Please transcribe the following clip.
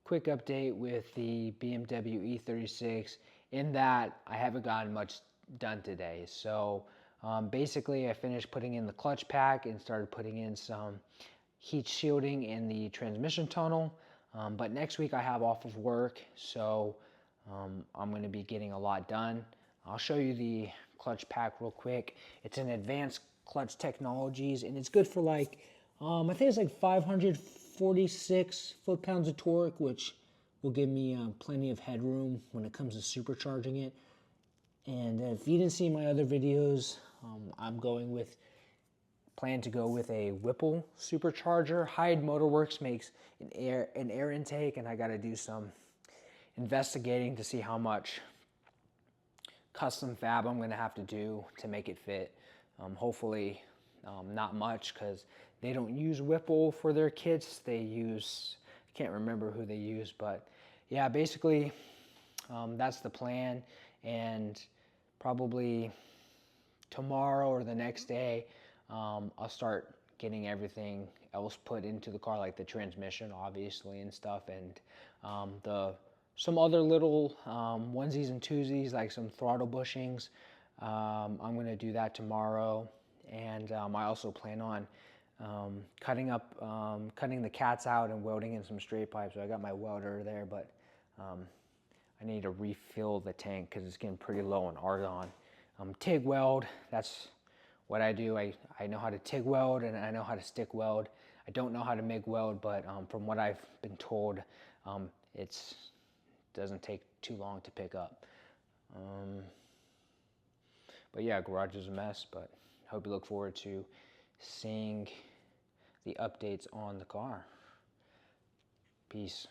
quick update with the BMW E36 in that I haven't gotten much done today. So basically I finished putting in the clutch pack and started putting in some heat shielding in the transmission tunnel. But next week I have off of work, so I'm going to be getting a lot done. I'll show you the clutch pack real quick. It's an advanced clutch technologies, and it's good for like, I think it's like 546 foot-pounds of torque, which will give me plenty of headroom when it comes to supercharging it. And if you didn't see my other videos, I'm plan to go with a Whipple supercharger. Hyde Motorworks makes an air intake, and I got to do some investigating to see how much custom fab I'm going to have to do to make it fit. Hopefully not much, because they don't use Whipple for their kits. They use, I can't remember who they use, but yeah, basically that's the plan. And probably tomorrow or the next day, I'll start getting everything else put into the car, like the transmission, obviously, and stuff, and some other little onesies and twosies, like some throttle bushings. I'm going to do that tomorrow, and I also plan on cutting the cats out and welding in some straight pipes. So I got my welder there, but I need to refill the tank because it's getting pretty low on argon. TIG weld, that's what I do. I know how to TIG weld and I know how to stick weld. I don't know how to MIG weld, but from what I've been told, it doesn't take too long to pick up. But yeah, garage is a mess, but hope you look forward to seeing the updates on the car. Peace.